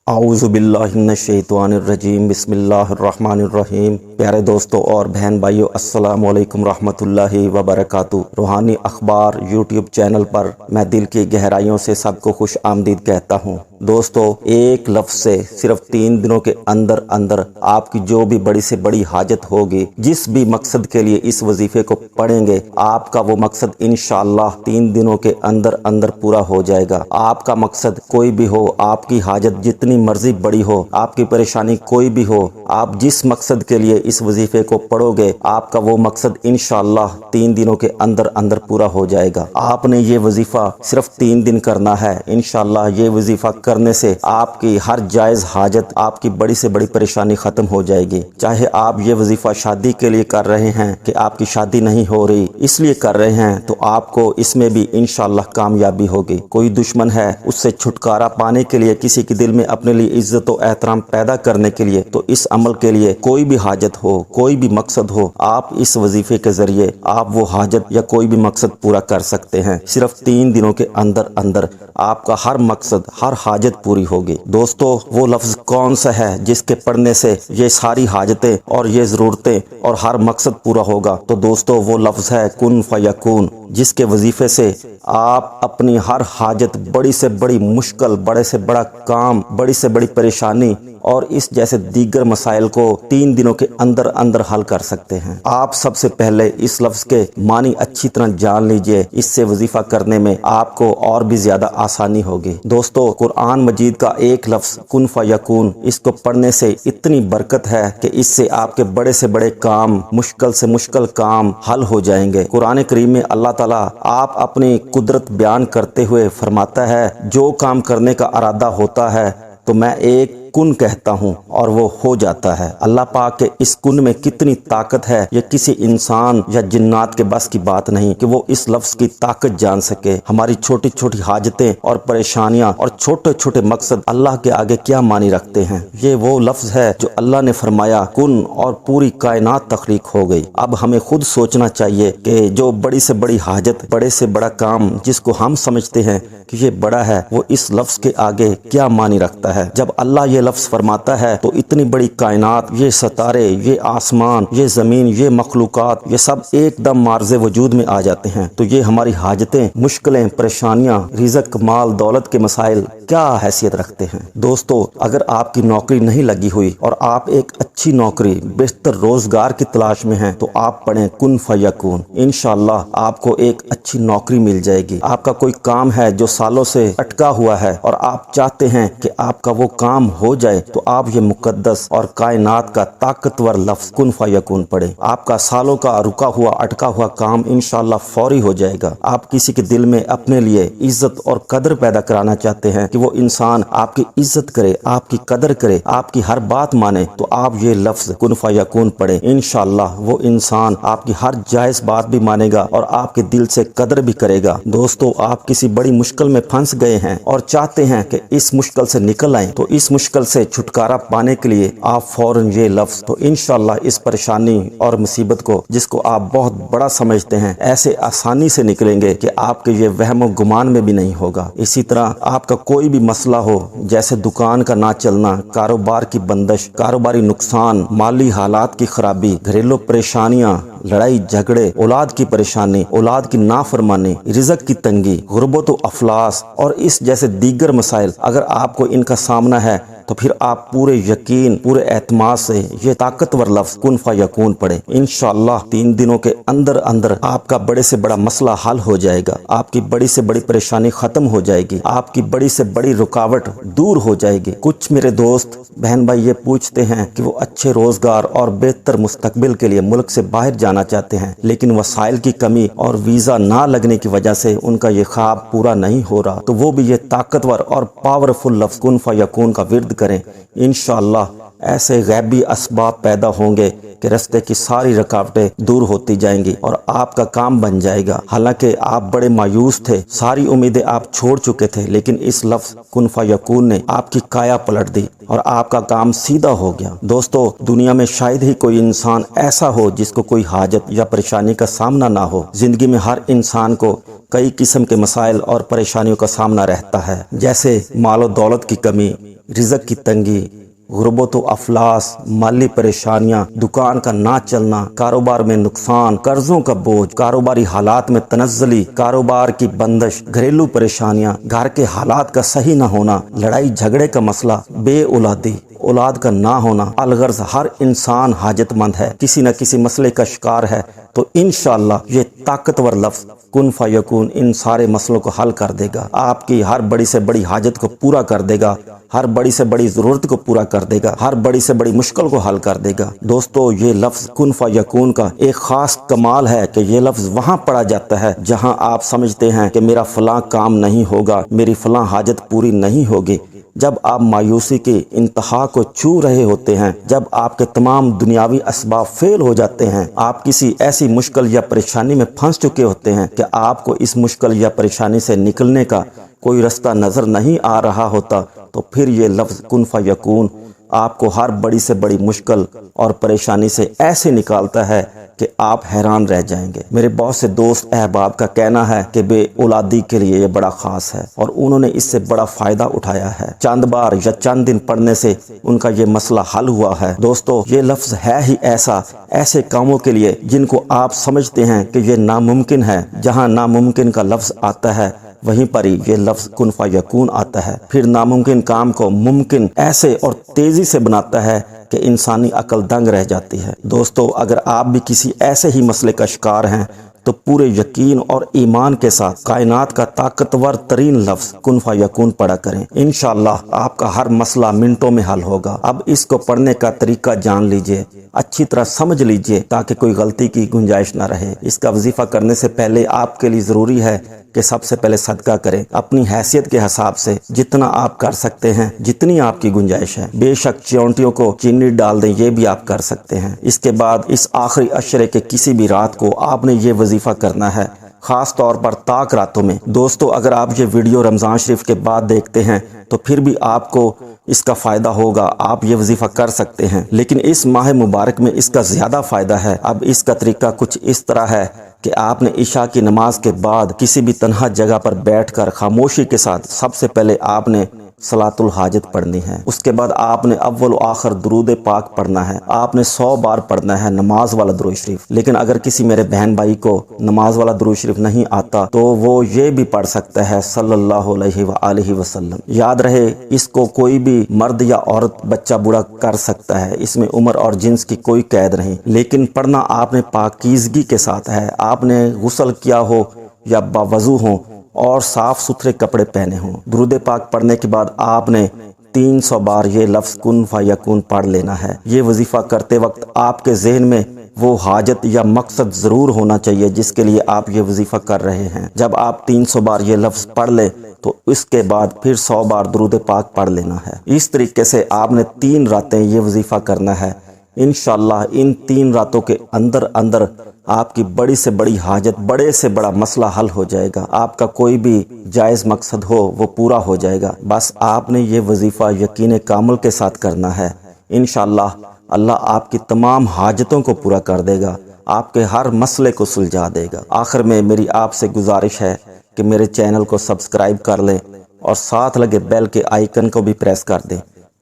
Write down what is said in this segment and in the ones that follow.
اعوذ باللہ من الشیطان الرجیم بسم اللہ الرحمن الرحیم۔ پیارے دوستو اور بہن بھائیو، السلام علیکم رحمۃ اللہ وبرکاتہ۔ روحانی اخبار یوٹیوب چینل پر میں دل کی گہرائیوں سے سب کو خوش آمدید کہتا ہوں۔ دوستو، ایک لفظ سے صرف 3 دنوں کے اندر اندر آپ کی جو بھی بڑی سے بڑی حاجت ہوگی، جس بھی مقصد کے لیے اس وظیفے کو پڑھیں گے، آپ کا وہ مقصد انشاءاللہ 3 دنوں کے اندر اندر پورا ہو جائے گا۔ آپ کا مقصد کوئی بھی ہو، آپ کی حاجت جتنی مرضی بڑی ہو، آپ کی پریشانی کوئی بھی ہو، آپ جس مقصد کے لیے اس وظیفے کو پڑھو گے، آپ کا وہ مقصد انشاءاللہ 3 دنوں کے اندر اندر پورا ہو جائے گا۔ آپ نے یہ وظیفہ صرف 3 دن کرنا ہے۔ انشاءاللہ یہ وظیفہ کرنے سے آپ کی ہر جائز حاجت، آپ کی بڑی سے بڑی پریشانی ختم ہو جائے گی۔ چاہے آپ یہ وظیفہ شادی کے لیے کر رہے ہیں کہ آپ کی شادی نہیں ہو رہی، اس لیے کر رہے ہیں، تو آپ کو اس میں بھی انشاءاللہ کامیابی ہوگی۔ کوئی دشمن ہے، اس سے چھٹکارا پانے کے لیے، کسی کے دل میں اپنے لیے عزت و احترام پیدا کرنے کے لیے، تو اس عمل کے لیے کوئی بھی حاجت ہو، کوئی بھی مقصد ہو، آپ اس وظیفے کے ذریعے آپ وہ حاجت یا کوئی بھی مقصد پورا کر سکتے ہیں۔ صرف 3 دنوں کے اندر اندر آپ کا ہر مقصد، ہر حاجت پوری ہوگی۔ دوستو، وہ لفظ کون سا ہے جس کے پڑھنے سے یہ ساری حاجتیں اور یہ ضرورتیں اور ہر مقصد پورا ہوگا؟ تو دوستو، وہ لفظ ہے کن فیکون، جس کے وظیفے سے آپ اپنی ہر حاجت، بڑی سے بڑی مشکل، بڑے سے بڑا کام، بڑی سے بڑی پریشانی اور اس جیسے دیگر مسائل کو 3 دنوں کے اندر اندر حل کر سکتے ہیں۔ آپ سب سے پہلے اس لفظ کے معنی اچھی طرح جان لیجئے، اس سے وظیفہ کرنے میں آپ کو اور بھی زیادہ آسانی ہوگی۔ دوستو، قرآن مجید کا ایک لفظ کن فیکون، اس کو پڑھنے سے اتنی برکت ہے کہ اس سے آپ کے بڑے سے بڑے کام، مشکل سے مشکل کام حل ہو جائیں گے۔ قرآن کریم میں اللہ تعالیٰ آپ اپنی قدرت بیان کرتے ہوئے فرماتا ہے، جو کام کرنے کا ارادہ ہوتا ہے تو میں ایک کن کہتا ہوں اور وہ ہو جاتا ہے۔ اللہ پاک کے اس کن میں کتنی طاقت ہے، یہ کسی انسان یا جنات کے بس کی بات نہیں کہ وہ اس لفظ کی طاقت جان سکے۔ ہماری چھوٹی چھوٹی حاجتیں اور پریشانیاں اور چھوٹے چھوٹے مقصد اللہ کے آگے کیا معنی رکھتے ہیں۔ یہ وہ لفظ ہے جو اللہ نے فرمایا کن اور پوری کائنات تخلیق ہو گئی۔ اب ہمیں خود سوچنا چاہیے کہ جو بڑی سے بڑی حاجت، بڑے سے بڑا کام جس کو ہم سمجھتے ہیں کہ یہ بڑا ہے، وہ اس لفظ کے آگے کیا معنی رکھتا ہے۔ جب اللہ یہ لفظ فرماتا ہے تو اتنی بڑی کائنات، یہ ستارے، یہ آسمان، یہ زمین، یہ مخلوقات، یہ سب ایک دم معرض وجود میں آ جاتے ہیں۔ تو یہ ہماری حاجتیں، مشکلیں، پریشانیاں، رزق، مال، دولت کے مسائل کیا حیثیت رکھتے ہیں۔ دوستو، اگر آپ کی نوکری نہیں لگی ہوئی اور آپ ایک اچھی نوکری، بہتر روزگار کی تلاش میں ہیں، تو آپ پڑھیں کن فیکون۔ انشاءاللہ آپ کو ایک اچھی نوکری مل جائے گی۔ آپ کا کوئی کام ہے جو سالوں سے اٹکا ہوا ہے اور آپ چاہتے ہیں کہ آپ کا وہ کام ہو جائے، تو آپ یہ مقدس اور کائنات کا طاقتور لفظ کن فیکون پڑھیں۔ آپ کا سالوں کا رکا ہوا، اٹکا ہوا کام انشاءاللہ فوری ہو جائے گا۔ آپ کسی کے دل میں اپنے لیے عزت اور قدر پیدا کرانا چاہتے ہیں کہ وہ انسان آپ کی عزت کرے، آپ کی قدر کرے، آپ کی ہر بات مانے، تو آپ یہ لفظ کن فیکون پڑھیں۔ انشاءاللہ وہ انسان آپ کی ہر جائز بات بھی مانے گا اور آپ کے دل سے قدر بھی کرے گا۔ دوستو، آپ کسی بڑی مشکل میں پھنس گئے ہیں اور چاہتے ہیں کہ اس مشکل سے نکل آئیں، تو اس مشکل سے چھٹکارا پانے کے لیے آپ فوراً یہ لفظ، تو انشاءاللہ اس پریشانی اور مصیبت کو، جس کو آپ بہت بڑا سمجھتے ہیں، ایسے آسانی سے نکلیں گے کہ آپ کے یہ وہم و گمان میں بھی نہیں ہوگا۔ اسی طرح آپ کا کوئی بھی مسئلہ ہو، جیسے دکان کا نہ چلنا، کاروبار کی بندش، کاروباری نقصان، مالی حالات کی خرابی، گھریلو پریشانیاں، لڑائی جھگڑے، اولاد کی پریشانی، اولاد کی نافرمانی، رزق کی تنگی، غربت و افلاس اور اس جیسے دیگر مسائل، اگر آپ کو ان کا سامنا ہے، تو پھر آپ پورے یقین، پورے اعتماد سے یہ طاقتور لفظ کن فیکون پڑھیں۔ انشاءاللہ 3 دنوں کے اندر اندر آپ کا بڑے سے بڑا مسئلہ حل ہو جائے گا، آپ کی بڑی سے بڑی پریشانی ختم ہو جائے گی، آپ کی بڑی سے بڑی رکاوٹ دور ہو جائے گی۔ کچھ میرے دوست بہن بھائی یہ پوچھتے ہیں کہ وہ اچھے روزگار اور بہتر مستقبل کے لیے ملک سے باہر جانا چاہتے ہیں، لیکن وسائل کی کمی اور ویزا نہ لگنے کی وجہ سے ان کا یہ خواب پورا نہیں ہو رہا، تو وہ بھی یہ طاقتور اور پاورفل لفظ کن فیکون کا ورد کریں۔ انشاءاللہ ایسے غیبی اسباب پیدا ہوں گے کہ رستے کی ساری رکاوٹیں دور ہوتی جائیں گی اور آپ کا کام بن جائے گا۔ حالانکہ آپ بڑے مایوس تھے، ساری امیدیں آپ چھوڑ چکے تھے، لیکن اس لفظ کن فیکون نے آپ کی کایا پلٹ دی اور آپ کا کام سیدھا ہو گیا۔ دوستو، دنیا میں شاید ہی کوئی انسان ایسا ہو جس کو کوئی حاجت یا پریشانی کا سامنا نہ ہو۔ زندگی میں ہر انسان کو کئی قسم کے مسائل اور پریشانیوں کا سامنا رہتا ہے، جیسے مال و دولت کی کمی، رزق کی تنگی، غربت و افلاس، مالی پریشانیاں، دکان کا نہ چلنا، کاروبار میں نقصان، قرضوں کا بوجھ، کاروباری حالات میں تنزلی، کاروبار کی بندش، گھریلو پریشانیاں، گھر کے حالات کا صحیح نہ ہونا، لڑائی جھگڑے کا مسئلہ، بے اولادی، اولاد کا نہ ہونا۔ الغرض ہر انسان حاجت مند ہے، کسی نہ کسی مسئلے کا شکار ہے، تو انشاءاللہ یہ طاقتور لفظ کن فیکون ان سارے مسئلوں کو حل کر دے گا، آپ کی ہر بڑی سے بڑی حاجت کو پورا کر دے گا، ہر بڑی سے بڑی ضرورت کو پورا کر دے گا، ہر بڑی سے بڑی مشکل کو حل کر دے گا۔ دوستو، یہ لفظ کن فیکون کا ایک خاص کمال ہے کہ یہ لفظ وہاں پڑھا جاتا ہے جہاں آپ سمجھتے ہیں کہ میرا فلاں کام نہیں ہوگا، میری فلاں حاجت پوری نہیں ہوگی، جب آپ مایوسی کی انتہا کو چھو رہے ہوتے ہیں، جب آپ کے تمام دنیاوی اسباب فیل ہو جاتے ہیں، آپ کسی ایسی مشکل یا پریشانی میں پھنس چکے ہوتے ہیں کہ آپ کو اس مشکل یا پریشانی سے نکلنے کا کوئی رستہ نظر نہیں آ رہا ہوتا، تو پھر یہ لفظ کن فیکون آپ کو ہر بڑی سے بڑی مشکل اور پریشانی سے ایسے نکالتا ہے کہ آپ حیران رہ جائیں گے۔ میرے بہت سے دوست احباب کا کہنا ہے کہ بے اولادی کے لیے یہ بڑا خاص ہے اور انہوں نے اس سے بڑا فائدہ اٹھایا ہے، چند بار یا چند دن پڑھنے سے ان کا یہ مسئلہ حل ہوا ہے۔ دوستو، یہ لفظ ہے ہی ایسے کاموں کے لیے جن کو آپ سمجھتے ہیں کہ یہ ناممکن ہے، جہاں ناممکن کا لفظ آتا ہے وہیں پر ہی یہ لفظ کن فیکون آتا ہے، پھر ناممکن کام کو ممکن ایسے اور تیزی سے بناتا ہے کہ انسانی عقل دنگ رہ جاتی ہے۔ دوستو، اگر آپ بھی کسی ایسے ہی مسئلے کا شکار ہیں تو پورے یقین اور ایمان کے ساتھ کائنات کا طاقتور ترین لفظ کن فیکون پڑھا کریں، انشاءاللہ آپ کا ہر مسئلہ منٹوں میں حل ہوگا۔ اب اس کو پڑھنے کا طریقہ جان لیجئے، اچھی طرح سمجھ لیجئے تاکہ کوئی غلطی کی گنجائش نہ رہے۔ اس کا وظیفہ کرنے سے پہلے آپ کے لیے ضروری ہے کہ سب سے پہلے صدقہ کریں، اپنی حیثیت کے حساب سے جتنا آپ کر سکتے ہیں، جتنی آپ کی گنجائش ہے۔ بے شک چیونٹیوں کو چینی ڈال دیں، یہ بھی آپ کر سکتے ہیں۔ اس کے بعد اس آخری عشرے کے کسی بھی رات کو آپ نے یہ وظیفہ کرنا ہے، خاص طور پر طاق راتوں میں۔ دوستو، اگر آپ یہ ویڈیو رمضان شریف کے بعد دیکھتے ہیں تو پھر بھی آپ کو اس کا فائدہ ہوگا، آپ یہ وظیفہ کر سکتے ہیں، لیکن اس ماہ مبارک میں اس کا زیادہ فائدہ ہے۔ اب اس کا طریقہ کچھ اس طرح ہے کہ آپ نے عشاء کی نماز کے بعد کسی بھی تنہا جگہ پر بیٹھ کر خاموشی کے ساتھ سب سے پہلے آپ نے صلاۃ الحاجت پڑھنی ہے، اس کے بعد آپ نے اول و آخر درود پاک پڑھنا ہے، آپ نے 100 بار پڑھنا ہے نماز والا درود شریف۔ لیکن اگر کسی میرے بہن بھائی کو نماز والا درود شریف نہیں آتا تو وہ یہ بھی پڑھ سکتا ہے صلی اللہ علیہ وآلہ وسلم۔ یاد رہے، اس کو کوئی بھی مرد یا عورت، بچہ بوڑھا کر سکتا ہے، اس میں عمر اور جنس کی کوئی قید نہیں، لیکن پڑھنا آپ نے پاکیزگی کے ساتھ ہے، آپ نے غسل کیا ہو یا باوضو ہو اور صاف ستھرے کپڑے پہنے ہوں۔ درود پاک پڑھنے کے بعد آپ نے 300 بار یہ لفظ کن فیکون پڑھ لینا ہے۔ یہ وظیفہ کرتے وقت آپ کے ذہن میں وہ حاجت یا مقصد ضرور ہونا چاہیے جس کے لیے آپ یہ وظیفہ کر رہے ہیں۔ جب آپ 300 بار یہ لفظ پڑھ لیں تو اس کے بعد پھر 100 بار درود پاک پڑھ لینا ہے۔ اس طریقے سے آپ نے 3 راتیں یہ وظیفہ کرنا ہے۔ انشاءاللہ ان 3 راتوں کے اندر آپ کی بڑی سے بڑی حاجت، بڑے سے بڑا مسئلہ حل ہو جائے گا، آپ کا کوئی بھی جائز مقصد ہو وہ پورا ہو جائے گا۔ بس آپ نے یہ وظیفہ یقین کامل کے ساتھ کرنا ہے، انشاءاللہ اللہ آپ کی تمام حاجتوں کو پورا کر دے گا، آپ کے ہر مسئلے کو سلجھا دے گا۔ آخر میں میری آپ سے گزارش ہے کہ میرے چینل کو سبسکرائب کر لیں اور ساتھ لگے بیل کے آئیکن کو بھی پریس کر دیں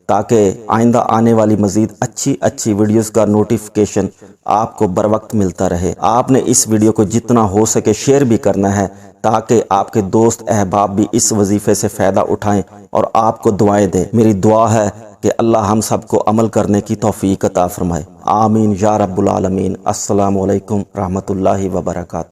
تاکہ آئندہ آنے والی مزید اچھی ویڈیوز کا نوٹیفیکیشن آپ کو بر وقت ملتا رہے۔ آپ نے اس ویڈیو کو جتنا ہو سکے شیئر بھی کرنا ہے تاکہ آپ کے دوست احباب بھی اس وظیفے سے فائدہ اٹھائیں اور آپ کو دعائیں دیں۔ میری دعا ہے کہ اللہ ہم سب کو عمل کرنے کی توفیق عطا فرمائے، آمین یا رب العالمین۔ السلام علیکم رحمۃ اللہ وبرکاتہ۔